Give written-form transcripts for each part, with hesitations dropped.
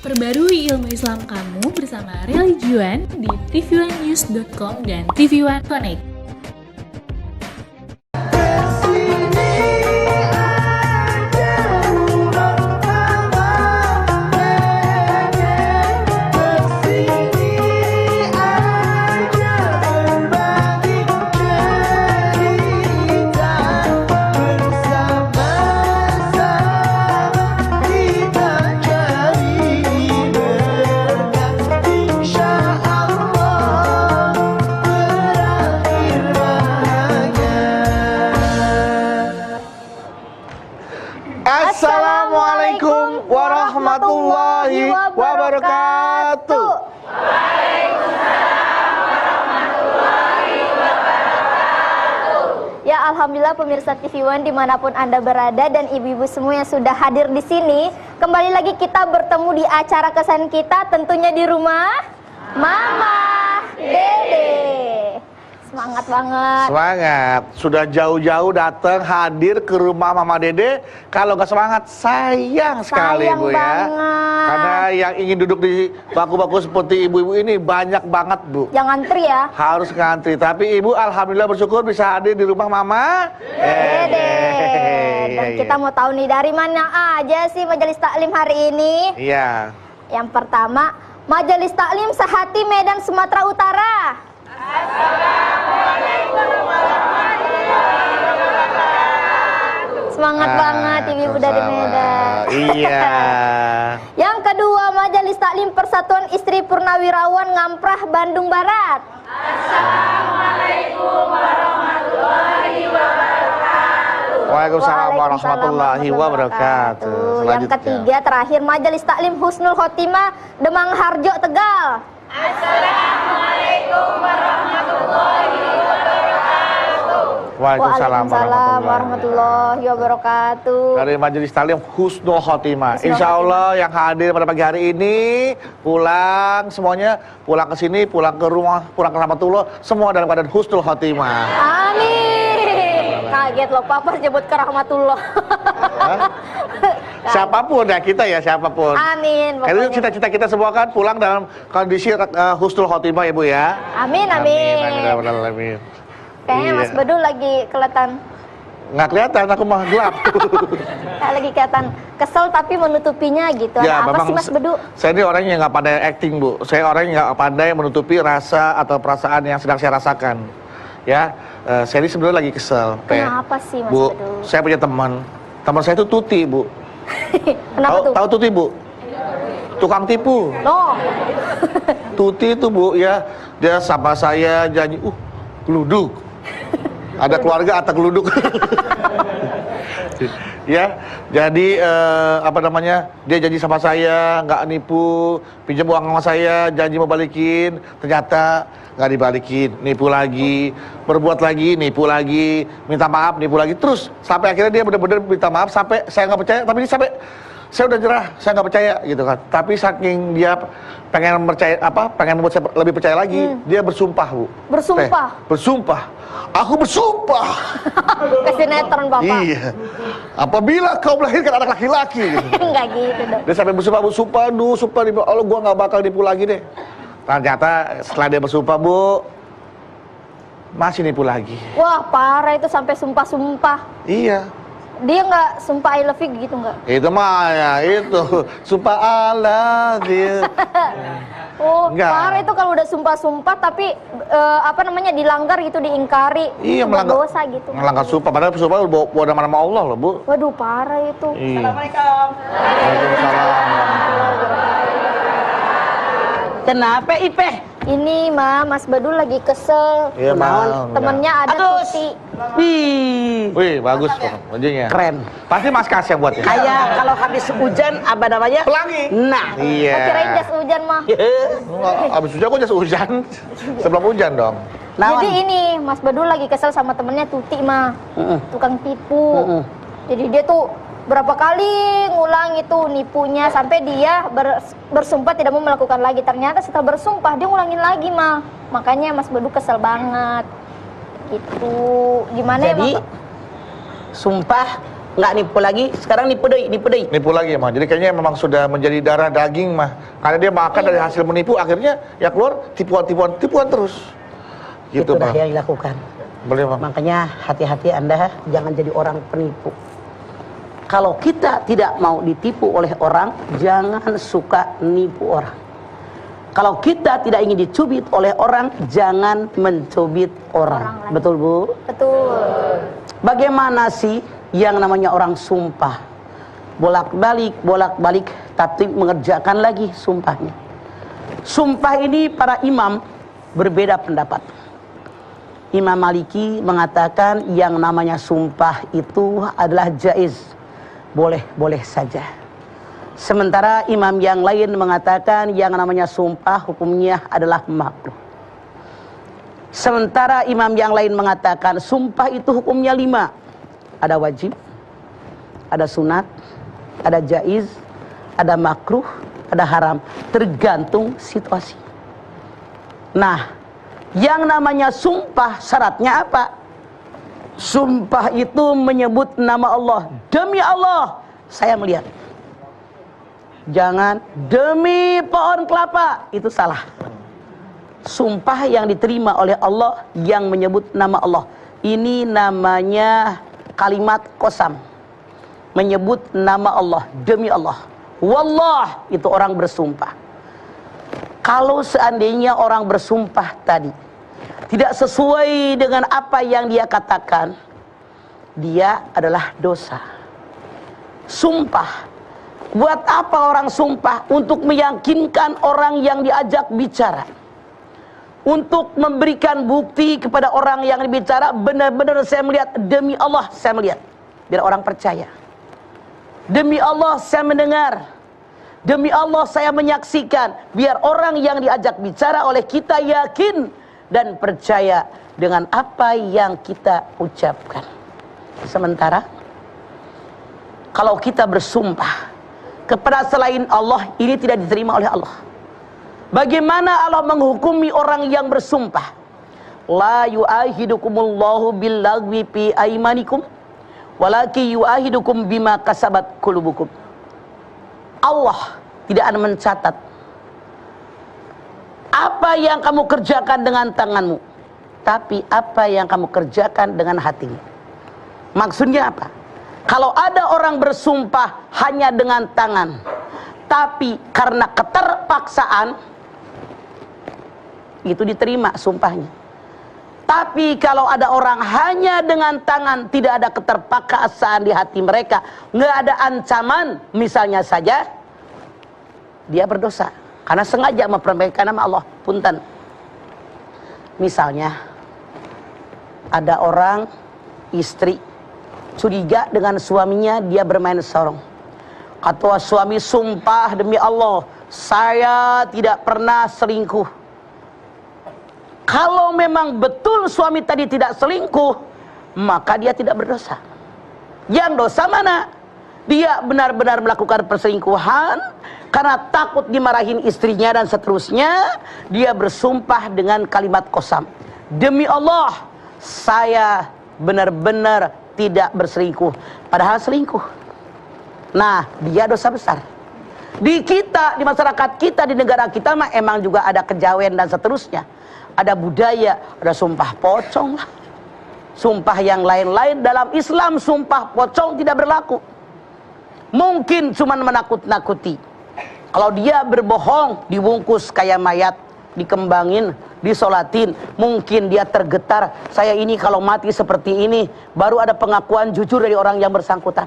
Perbarui ilmu Islam kamu bersama Religion di tv1news.com dan TV1 Connect. Assalamualaikum warahmatullahi wabarakatuh. Ya, alhamdulillah pemirsa TV One dimanapun Anda berada dan ibu-ibu semua yang sudah hadir di sini. Kembali lagi kita bertemu di acara kesayangan kita, tentunya di rumah Mama Dede. Semangat banget. Semangat. Sudah jauh-jauh datang hadir ke rumah Mama Dede. Kalau nggak semangat, sayang sekali Sayang Bu ya. banget. Karena yang ingin duduk di baku-baku seperti ibu-ibu ini banyak banget Bu. Yang ngantri ya. Harus ngantri. Tapi Ibu alhamdulillah bersyukur bisa hadir di rumah Mama Dede. Dan kita mau tahu nih dari mana aja sih majelis taklim hari ini. Iya. Yang pertama, Majelis Taklim Sehati Medan Sumatera Utara. Semangat banget ibu-ibu dari Medan. Iya. Yang kedua, Majelis Taklim Persatuan Istri Purnawirawan Ngamprah Bandung Barat. Waalaikumsalam warahmatullahi wabarakatuh. Yang ketiga terakhir, Majelis Taklim Husnul Khotimah Demang Harjo Tegal. Waalaikumsalam warahmatullahi wabarakatuh. Dari Majelis Taklim Husnul Khotimah. Insya Allah yang hadir pada pagi hari ini pulang semuanya, pulang ke sini, pulang ke rumah, pulang ke rahmatullah, semua dalam keadaan Husnul Khotimah. Amin. Kaget loh Papa nyebut ke rahmatullah. Siapapun ya kita ya, siapapun. Amin. Karena itu cita-cita kita semua kan pulang dalam kondisi Husnul Khotimah ya Bu ya. Amin, amin. Amin. Kayaknya Iya. Mas Bedul lagi kelihatan Nggak kelihatan, aku mah gelap. lagi kelihatan kesel tapi menutupinya gitu. Ya, Ada apa memang sih Mas Bedu? Saya ini orang yang nggak pandai acting Bu. Saya orang yang nggak pandai menutupi rasa atau perasaan yang sedang saya rasakan. Ya, saya ini sebenarnya lagi kesel. Kenapa sih Mas Bu, Bedu? saya punya teman. Teman saya itu Tuti Bu. Kenapa tuh? Tahu Tuti Bu? Tukang tipu. No. Tuti itu Bu ya, dia sama saya janji, geluduk. Ada keluarga atau geluduk. Ya, jadi apa namanya? Dia janji sama saya nggak nipu, pinjam uang sama saya, janji mau balikin, ternyata nggak dibalikin, nipu lagi, berbuat lagi, nipu lagi, minta maaf, nipu lagi, terus sampai akhirnya dia benar-benar minta maaf sampai saya nggak percaya, tapi ini sampai saya udah nyerah, saya nggak percaya gitu kan. Tapi saking dia pengen percaya pengen membuat saya lebih percaya lagi, dia bersumpah Bu. Bersumpah? Bersumpah. Aku bersumpah. Kesinetron Bapak. Iya. Apabila kau melahirkan anak laki-laki. Gitu. Enggak gitu dong. Dia sampai bersumpah, sumpah demi Allah gua nggak bakal nipu lagi deh. Ternyata setelah dia bersumpah Bu, masih nipu lagi. Wah, parah itu sampai sumpah-sumpah. Iya. Dia nggak sumpah I love you gitu nggak? Itu mah ya itu sumpah Allah dia. Oh, Enggak. parah itu kalau udah sumpah-sumpah tapi dilanggar gitu, diingkari. Iya, Sumpah melanggar dosa gitu. melanggar sumpah, padahal sumpah bawa nama Allah loh Bu. Waduh, parah itu. Iya. Assalamualaikum. Kenapa Ipe? Ini Mas Badul lagi kesel. Iya, Bang. Temennya ada Aduh. Tuti. Wih, Bagus kok bajunya. keren. Pasti Mas Kas yang buat ya. Kayak kalau habis hujan apa namanya? Pelangi. Nah. Iya. Oh, kirain jas hujan mah. Abis hujan kok jas hujan? Sebelum hujan dong. Jadi ini Mas Badul lagi kesel sama temennya Tuti mah. Tukang tipu. Jadi dia tuh berapa kali ngulang itu nipunya sampai dia bersumpah tidak mau melakukan lagi. Ternyata setelah bersumpah dia ngulangin lagi mah. Makanya Mas Badul kesel banget. Gitu. Gimana Jadi ya Bapak? sumpah nggak nipu lagi, sekarang nipu deui. Nipu lagi mah. Jadi kayaknya memang sudah menjadi darah daging mah. Karena dia makan dari hasil menipu, akhirnya ya keluar tipuan terus. Gitu Itulah mah. yang dilakukan. Boleh mah. Makanya hati-hati Anda jangan jadi orang penipu. Kalau kita tidak mau ditipu oleh orang, jangan suka nipu orang. Kalau kita tidak ingin dicubit oleh orang, jangan mencubit orang. Betul, Bu? Betul. Bagaimana sih yang namanya orang sumpah? Bolak-balik, tapi mengerjakan lagi sumpahnya. Sumpah ini para imam berbeda pendapat. Imam Maliki mengatakan yang namanya sumpah itu adalah jaiz. Boleh saja. Sementara imam yang lain mengatakan yang namanya sumpah hukumnya adalah makruh. Sementara imam yang lain mengatakan sumpah itu hukumnya 5. Ada wajib, ada sunat, ada jaiz, ada makruh, ada haram. Tergantung situasi. Nah, yang namanya sumpah syaratnya apa? Sumpah itu menyebut nama Allah. Demi Allah, saya melihat. Jangan demi pohon kelapa, itu salah. Sumpah yang diterima oleh Allah yang menyebut nama Allah. Ini namanya kalimat qasam. Menyebut nama Allah, demi Allah. Wallah, itu orang bersumpah. Kalau seandainya orang bersumpah tadi tidak sesuai dengan apa yang dia katakan, dia adalah dosa. Sumpah. Buat apa orang sumpah? Untuk meyakinkan orang yang diajak bicara. Untuk memberikan bukti kepada orang yang bicara, benar-benar saya melihat, demi Allah saya melihat. Biar orang percaya. Demi Allah saya mendengar. Demi Allah saya menyaksikan. Biar orang yang diajak bicara oleh kita yakin dan percaya dengan apa yang kita ucapkan. Sementara kalau kita bersumpah kepada selain Allah, ini tidak diterima oleh Allah. Bagaimana Allah menghukumi orang yang bersumpah? La yu'ahidukumullahu billagwi fi aimanikum walaki yu'ahidukum bima kasabat qulubukum. Allah tidak akan mencatat apa yang kamu kerjakan dengan tanganmu, tapi apa yang kamu kerjakan dengan hatimu. Maksudnya apa? Kalau ada orang bersumpah hanya dengan tangan, tapi karena keterpaksaan, itu diterima sumpahnya. Tapi kalau ada orang hanya dengan tangan, tidak ada keterpaksaan di hati mereka, nggak ada ancaman, misalnya saja, dia berdosa. Karena sengaja mempermainkan nama Allah. Punten. Misalnya, ada orang, istri, curiga dengan suaminya, dia bermain sorong. Kata suami, sumpah demi Allah, saya tidak pernah selingkuh. Kalau memang betul suami tadi tidak selingkuh, maka dia tidak berdosa. Yang dosa mana? Dia benar-benar melakukan perselingkuhan karena takut dimarahin istrinya dan seterusnya, dia bersumpah dengan kalimat qasam. Demi Allah, saya benar-benar tidak berselingkuh. Padahal selingkuh. Nah, dia dosa besar. Di kita, di masyarakat kita, di negara kita mah emang juga ada kejawen dan seterusnya. Ada budaya, ada sumpah pocong lah. Sumpah yang lain-lain. Dalam Islam sumpah pocong tidak berlaku. Mungkin cuman menakut-nakuti. Kalau dia berbohong, dibungkus kayak mayat, dikembangin, disolatin, mungkin dia tergetar. Saya ini kalau mati seperti ini, baru ada pengakuan jujur dari orang yang bersangkutan.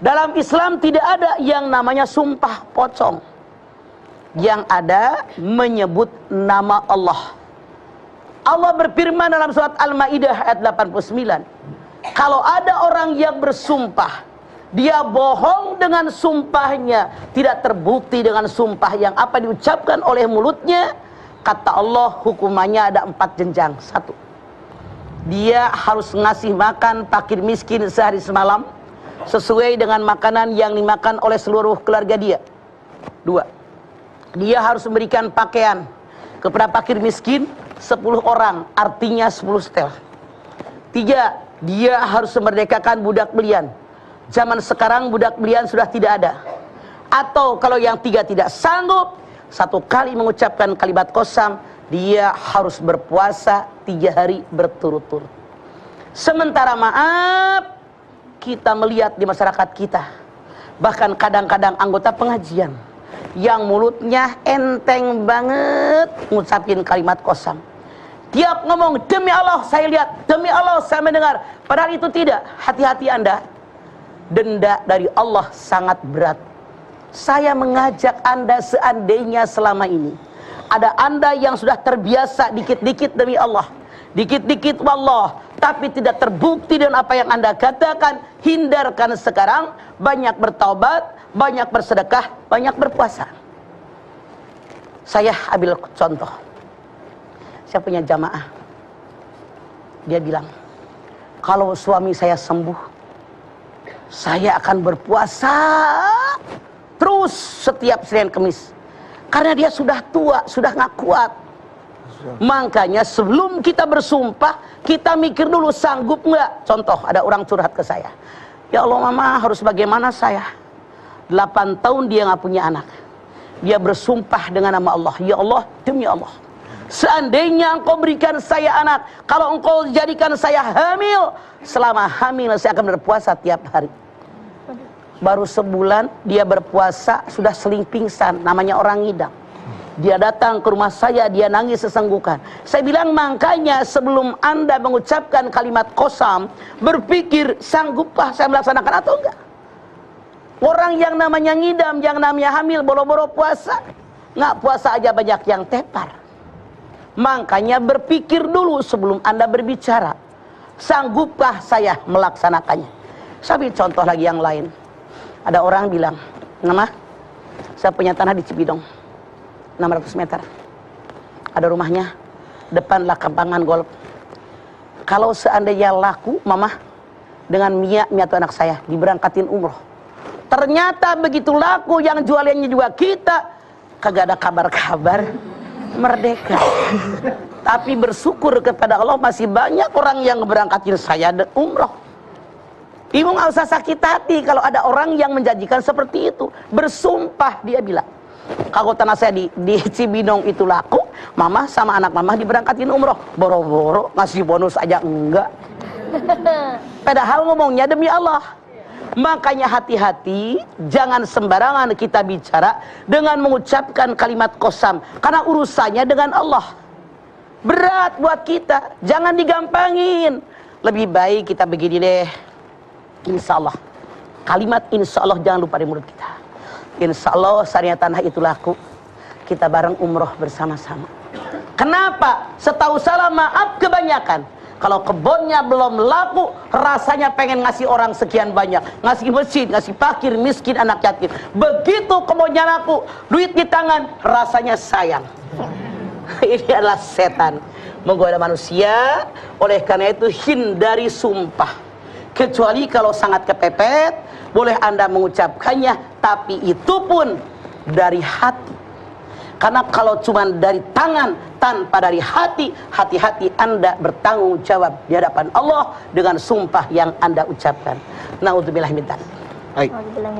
Dalam Islam tidak ada yang namanya sumpah pocong. Yang ada menyebut nama Allah. Allah berfirman dalam surat Al-Maidah ayat 89. Kalau ada orang yang bersumpah, dia bohong dengan sumpahnya, tidak terbukti dengan sumpah yang apa diucapkan oleh mulutnya, kata Allah hukumannya ada 4 jenjang. 1, dia harus ngasih makan fakir miskin sehari semalam sesuai dengan makanan yang dimakan oleh seluruh keluarga dia. 2, dia harus memberikan pakaian kepada fakir miskin 10 orang, artinya 10 setel. 3, dia harus memerdekakan budak belian. Zaman sekarang budak belian sudah tidak ada. Atau kalau yang 3 tidak sanggup, 1 kali mengucapkan kalimat qasam, dia harus berpuasa 3 hari berturut-turut. Sementara maaf, kita melihat di masyarakat kita, bahkan kadang-kadang anggota pengajian yang mulutnya enteng banget ngucapin kalimat qasam. Tiap ngomong, demi Allah saya lihat, demi Allah saya mendengar. Padahal itu tidak. Hati-hati Anda. Denda dari Allah sangat berat. Saya mengajak Anda, seandainya selama ini ada Anda yang sudah terbiasa dikit-dikit demi Allah, dikit-dikit wallah, tapi tidak terbukti dengan apa yang Anda katakan, hindarkan sekarang. Banyak bertaubat, banyak bersedekah, banyak berpuasa. Saya ambil contoh. Saya punya jamaah. Dia bilang, kalau suami saya sembuh, saya akan berpuasa terus setiap Senin Kemis. Karena dia sudah tua, sudah nggak kuat. Makanya sebelum kita bersumpah, kita mikir dulu sanggup nggak. Contoh, ada orang curhat ke saya. Ya Allah mama, harus bagaimana saya? 8 tahun dia nggak punya anak. Dia bersumpah dengan nama Allah. Ya Allah, demi Allah, seandainya engkau berikan saya anak, kalau engkau jadikan saya hamil, selama hamil saya akan berpuasa tiap hari. Baru sebulan dia berpuasa sudah seling pingsan, namanya orang ngidam. Dia datang ke rumah saya, dia nangis sesenggukan. Saya bilang, makanya sebelum Anda mengucapkan kalimat qasam, berpikir sanggupkah saya melaksanakan atau enggak. Orang yang namanya ngidam, yang namanya hamil, boro-boro puasa, nggak puasa aja banyak yang tepar. Makanya berpikir dulu sebelum Anda berbicara, sanggupkah saya melaksanakannya. Saya beri contoh lagi yang lain. Ada orang bilang, Nama, saya punya tanah di Cibidong, 600 meter. Ada rumahnya, depan lapangan golf. Kalau seandainya laku, Mama, dengan Mia itu anak saya, diberangkatin umroh. Ternyata begitu laku, yang jualannya juga kita, kagak ada kabar-kabar. Merdeka. Tapi bersyukur kepada Allah, masih banyak orang yang berangkatin saya umroh. Ibu nggak usah sakit hati kalau ada orang yang menjanjikan seperti itu. Bersumpah, dia bilang, kalau tanah saya di Cibinong itu laku, mama sama anak mama diberangkatin umroh. Boro-boro ngasih bonus aja enggak. Padahal ngomongnya demi Allah. Makanya hati-hati, jangan sembarangan kita bicara dengan mengucapkan kalimat qasam, karena urusannya dengan Allah. Berat buat kita, jangan digampangin. Lebih baik kita begini deh, insya Allah. Kalimat insya Allah jangan lupa di mulut kita. Insya Allah saatnya tanah itu laku, kita bareng umroh bersama-sama. Kenapa? Setahu salah, maaf, kebanyakan kalau kebunnya belum laku, rasanya pengen ngasih orang sekian banyak, ngasih masjid, ngasih fakir, miskin, anak yatim. Begitu kebunnya laku, duit di tangan, rasanya sayang. Ini adalah setan menggoda manusia. Oleh karena itu hindari sumpah, kecuali kalau sangat kepepet, boleh Anda mengucapkannya, tapi itu pun dari hati. Karena kalau cuma dari tangan tanpa dari hati, hati-hati Anda bertanggung jawab di hadapan Allah dengan sumpah yang Anda ucapkan. Na'udzubillah min dzalik. Baik.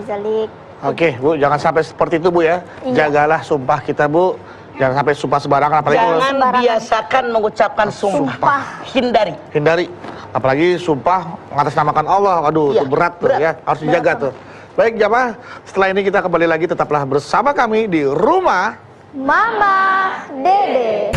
Zalik. Oke, Bu, jangan sampai seperti itu, Bu ya. Iya. Jagalah sumpah kita, Bu. Jangan sampai sumpah sembarangan, apalagi Jangan biasakan mengucapkan sumpah. Hindari. hindari. Apalagi sumpah mengatasnamakan Allah. Aduh, Iya, itu berat tuh berat. ya. Harus dijaga tuh. Baik, jamaah. Setelah ini kita kembali lagi, tetaplah bersama kami di rumah Mama Dede.